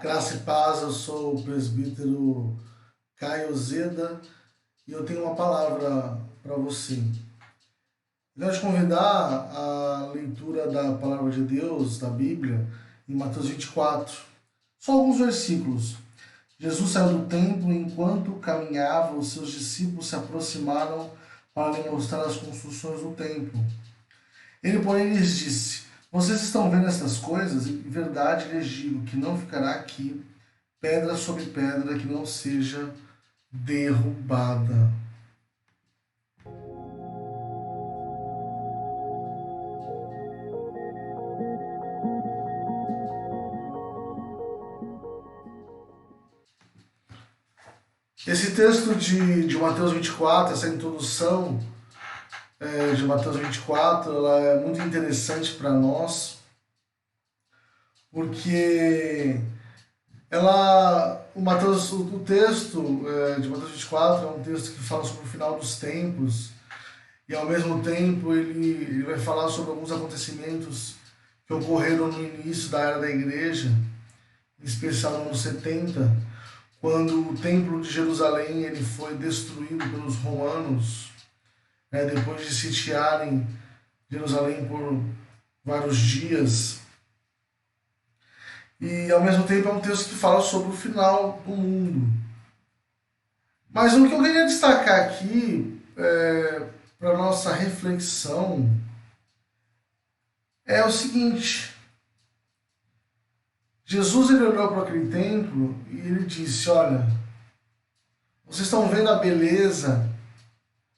Graça e paz, eu sou o presbítero Caio Zeda e eu tenho uma palavra para você. Eu quero te convidar à leitura da palavra de Deus, da Bíblia, em Mateus 24. Só alguns versículos. Jesus saiu do templo e enquanto caminhava, os seus discípulos se aproximaram para lhe mostrar as construções do templo. Ele, porém, lhes disse: Vocês estão vendo estas coisas? Em verdade lhes digo que não ficará aqui pedra sobre pedra que não seja derrubada. Esse texto de Mateus 24, essa introdução de Mateus 24, ela é muito interessante para nós, porque o texto de Mateus 24 é um texto que fala sobre o final dos tempos, e ao mesmo tempo ele vai falar sobre alguns acontecimentos que ocorreram no início da era da igreja, em especial no ano 70, quando o templo de Jerusalém ele foi destruído pelos romanos, depois de sitiarem Jerusalém por vários dias. E ao mesmo tempo é um texto que fala sobre o final do mundo. Mas o que eu queria destacar aqui para nossa reflexão é o seguinte: Jesus ele olhou para aquele templo e ele disse: olha, vocês estão vendo a beleza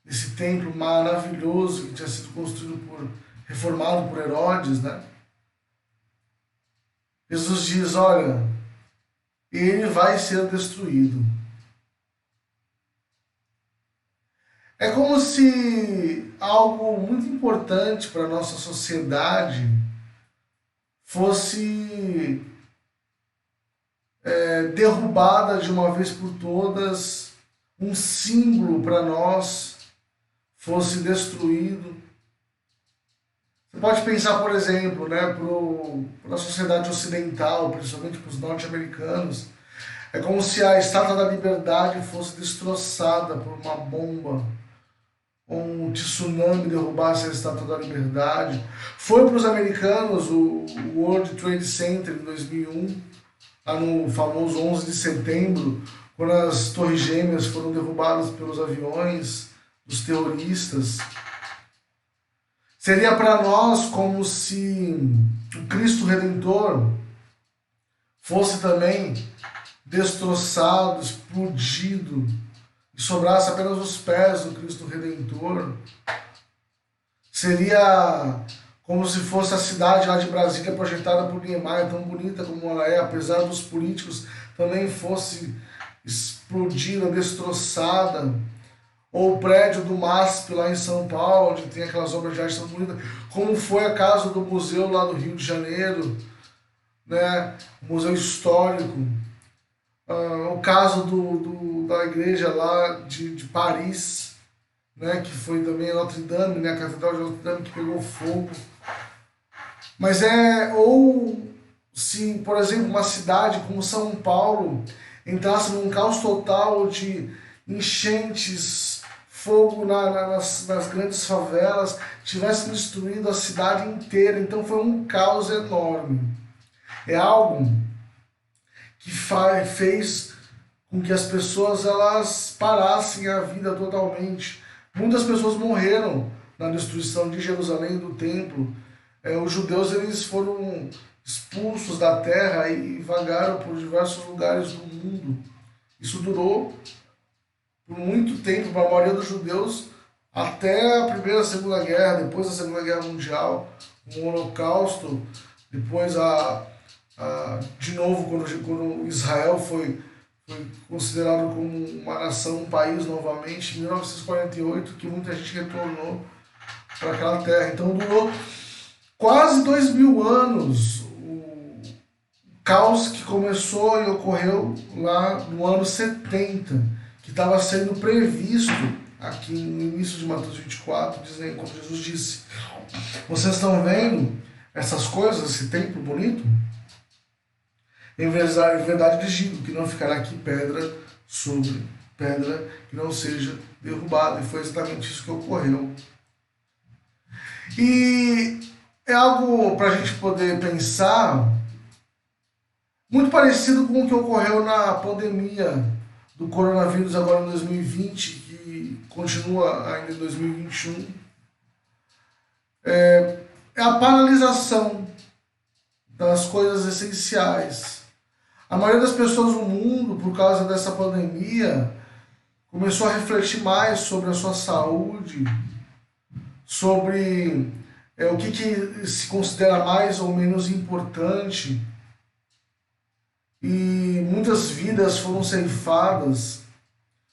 desse templo maravilhoso que tinha sido reformado por Herodes, né? Jesus diz: olha, ele vai ser destruído. É como se algo muito importante para a nossa sociedade fosse derrubada de uma vez por todas, um símbolo para nós fosse destruído. Você pode pensar, por exemplo, para a sociedade ocidental, principalmente para os norte-americanos, é como se a Estátua da Liberdade fosse destroçada por uma bomba, ou um tsunami derrubasse a Estátua da Liberdade. Foi para os americanos o World Trade Center em 2001, lá no famoso 11 de setembro, quando as torres gêmeas foram derrubadas pelos aviões dos terroristas. Seria para nós como se o Cristo Redentor fosse também destroçado, explodido, e sobrasse apenas os pés do Cristo Redentor. Seria como se fosse a cidade lá de Brasília projetada por Niemeyer, tão bonita como ela é, apesar dos políticos, também fosse explodida, destroçada. Ou o prédio do MASP lá em São Paulo, onde tem aquelas obras de arte tão bonitas, como foi a casa do museu lá do Rio de Janeiro, né? O museu histórico. O caso da igreja lá de Paris, né? Que foi também a Notre Dame, né? A Catedral de Notre Dame que pegou fogo. Mas ou se, por exemplo, uma cidade como São Paulo entrasse num caos total de enchentes, fogo nas grandes favelas, tivesse destruído a cidade inteira. Então foi um caos enorme. É algo que fez com que as pessoas elas parassem a vida totalmente. Muitas pessoas morreram na destruição de Jerusalém, do templo. Os judeus eles foram expulsos da terra e vagaram por diversos lugares do mundo. Isso durou por muito tempo, para a maioria dos judeus, até a Primeira e Segunda Guerra, depois da Segunda Guerra Mundial, o Holocausto, depois de novo, quando Israel foi considerado como uma nação, um país novamente, em 1948, que muita gente retornou para aquela terra. Então durou quase 2000 anos o caos que começou e ocorreu lá no ano 70, que estava sendo previsto aqui no início de Mateus 24, dizendo, como Jesus disse: vocês estão vendo essas coisas, esse templo bonito? Em verdade lhes digo que não ficará aqui pedra sobre pedra que não seja derrubada. E foi exatamente isso que ocorreu. E é algo para a gente poder pensar muito parecido com o que ocorreu na pandemia do coronavírus agora em 2020, que continua ainda em 2021. É a paralisação das coisas essenciais. A maioria das pessoas no mundo, por causa dessa pandemia, começou a refletir mais sobre a sua saúde, sobre o que se considera mais ou menos importante. E muitas vidas foram ceifadas.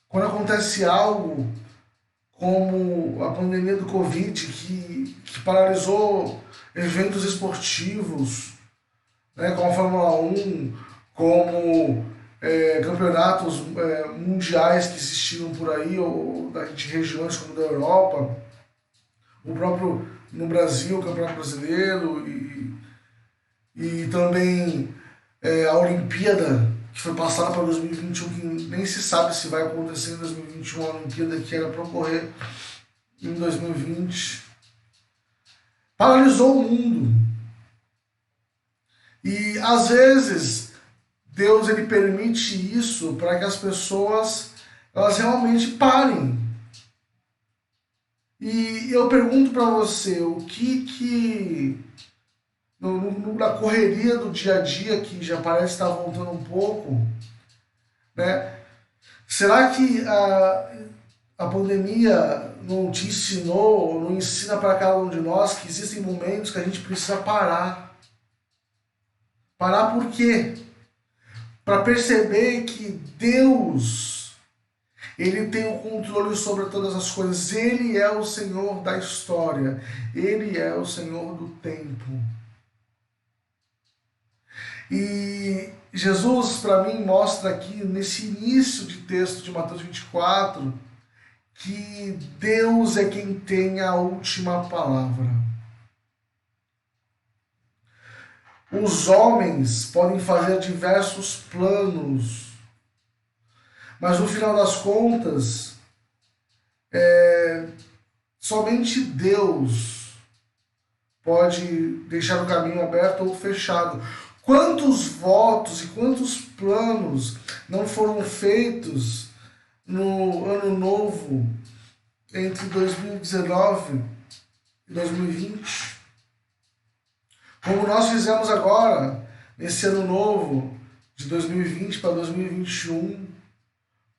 Quando acontece algo como a pandemia do Covid, que paralisou eventos esportivos, né, como a Fórmula 1, como campeonatos mundiais que existiram por aí, ou de regiões como da Europa, o próprio no Brasil, o Campeonato Brasileiro, e também a Olimpíada, que foi passada para 2021, que nem se sabe se vai acontecer em 2021, a Olimpíada que era para ocorrer em 2020. Paralisou o mundo. E às vezes Deus ele permite isso para que as pessoas elas realmente parem. E eu pergunto para você, o que na correria do dia a dia, que já parece estar voltando um pouco, né? Será que a pandemia não te ensinou, não ensina para cada um de nós que existem momentos que a gente precisa parar? Parar por quê? Para perceber que Deus, Ele tem o controle sobre todas as coisas. Ele é o Senhor da história. Ele é o Senhor do tempo. E Jesus, para mim, mostra aqui, nesse início de texto de Mateus 24, que Deus é quem tem a última palavra. Os homens podem fazer diversos planos, mas no final das contas, somente Deus pode deixar o caminho aberto ou fechado. Quantos votos e quantos planos não foram feitos no ano novo, entre 2019 e 2020? Como nós fizemos agora, nesse ano novo, de 2020 para 2021,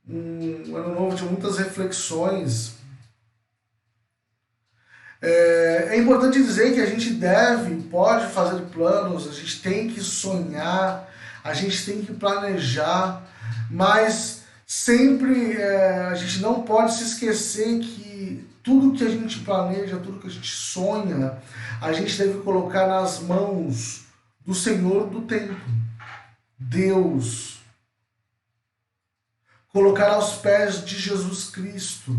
um ano novo de muitas reflexões. É importante dizer que a gente pode fazer planos, a gente tem que sonhar, a gente tem que planejar, mas sempre a gente não pode se esquecer que tudo que a gente planeja, tudo que a gente sonha, a gente deve colocar nas mãos do Senhor do tempo, Deus. Colocar aos pés de Jesus Cristo.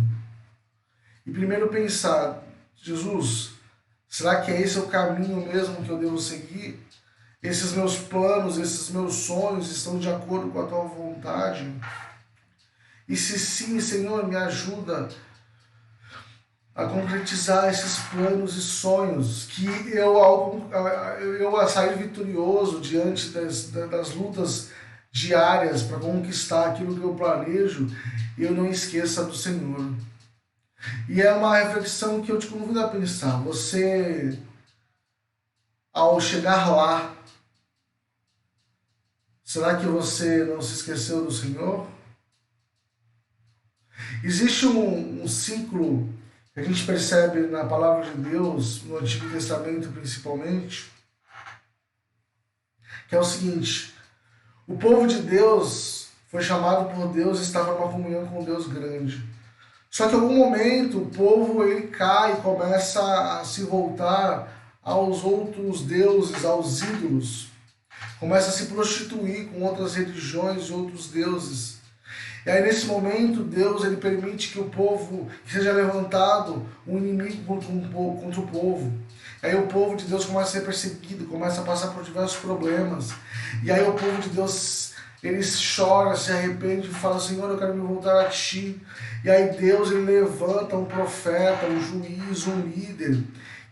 E primeiro pensar, Jesus, será que esse é o caminho mesmo que eu devo seguir? Esses meus planos, esses meus sonhos estão de acordo com a tua vontade? E se sim, Senhor, me ajuda a concretizar esses planos e sonhos, que eu a sair vitorioso diante das lutas diárias para conquistar aquilo que eu planejo, e eu não esqueça do Senhor. E é uma reflexão que eu te convido a pensar. Você, ao chegar lá, será que você não se esqueceu do Senhor? Existe um ciclo que a gente percebe na palavra de Deus, no Antigo Testamento principalmente, que é o seguinte: o povo de Deus foi chamado por Deus e estava numa comunhão com Deus grande. Só que em algum momento o povo ele cai e começa a se voltar aos outros deuses, aos ídolos. Começa a se prostituir com outras religiões e outros deuses. E aí nesse momento Deus ele permite que o povo, que seja levantado um inimigo contra o povo. Aí o povo de Deus começa a ser perseguido, começa a passar por diversos problemas. E aí o povo de Deus, eles choram, se arrependem e falam: Senhor, eu quero me voltar a Ti. E aí Deus, ele levanta um profeta, um juiz, um líder,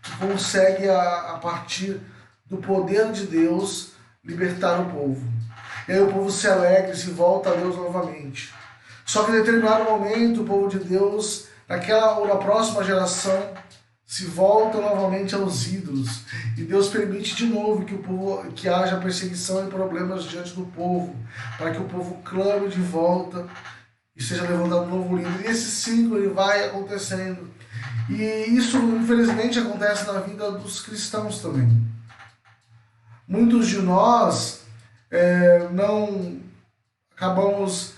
que consegue, a partir do poder de Deus, libertar o povo. E aí o povo se alegra e se volta a Deus novamente. Só que em determinado momento, o povo de Deus, naquela ou na próxima geração, se volta novamente aos ídolos. E Deus permite de novo que haja perseguição e problemas diante do povo, para que o povo clame de volta e seja levantado um novo líder. E esse ciclo ele vai acontecendo. E isso, infelizmente, acontece na vida dos cristãos também. Muitos de nós não acabamos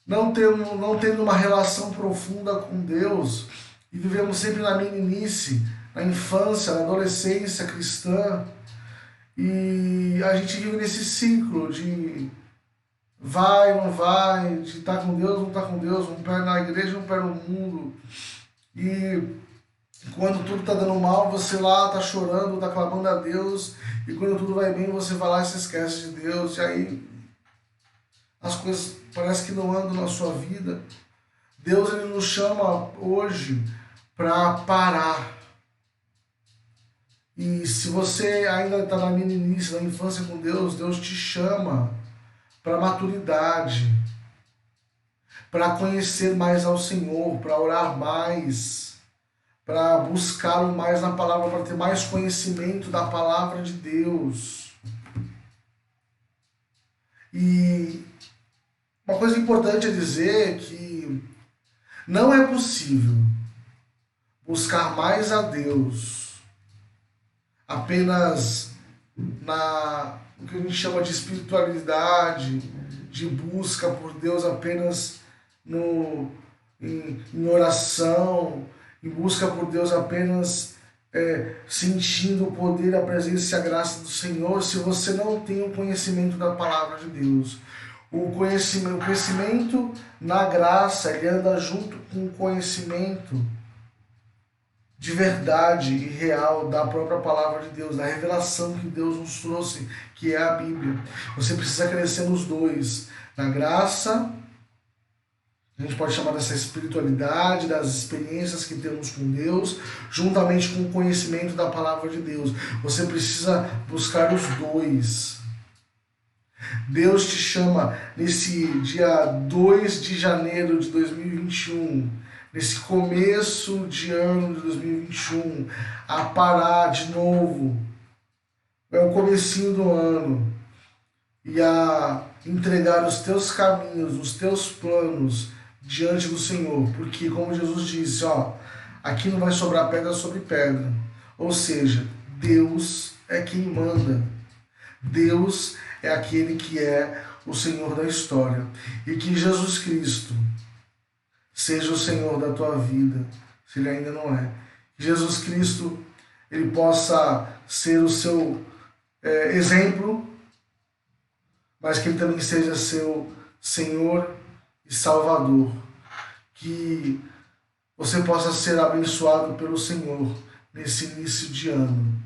não tendo uma relação profunda com Deus e vivemos sempre na meninice, na infância, na adolescência cristã, e a gente vive nesse ciclo de vai, não vai, de estar com Deus, não estar com Deus, um pé na igreja, um pé no mundo. E quando tudo está dando mal, você lá está chorando, está clamando a Deus, e quando tudo vai bem, você vai lá e se esquece de Deus, e aí as coisas parece que não andam na sua vida. Deus, ele nos chama hoje para parar. E se você ainda está na meninice, na infância com Deus, Deus te chama para maturidade, para conhecer mais ao Senhor, para orar mais, para buscá-lo mais na palavra, para ter mais conhecimento da palavra de Deus. E uma coisa importante é dizer que não é possível buscar mais a Deus apenas o que a gente chama de espiritualidade, de busca por Deus apenas em oração, em busca por Deus apenas sentindo o poder, a presença e a graça do Senhor, se você não tem o conhecimento da palavra de Deus. O conhecimento na graça, ele anda junto com o conhecimento de verdade e real da própria palavra de Deus, da revelação que Deus nos trouxe, que é a Bíblia. Você precisa crescer nos dois, na graça, a gente pode chamar dessa espiritualidade, das experiências que temos com Deus, juntamente com o conhecimento da palavra de Deus. Você precisa buscar os dois. Deus te chama nesse dia 2 de janeiro de 2021, nesse começo de ano de 2021, a parar de novo. É o comecinho do ano. E a entregar os teus caminhos, os teus planos diante do Senhor. Porque, como Jesus disse, aqui não vai sobrar pedra sobre pedra. Ou seja, Deus é quem manda. Deus é aquele que é o Senhor da história. E que Jesus Cristo seja o Senhor da tua vida, se Ele ainda não é. Que Jesus Cristo, Ele possa ser o seu exemplo, mas que Ele também seja seu Senhor e Salvador. Que você possa ser abençoado pelo Senhor nesse início de ano.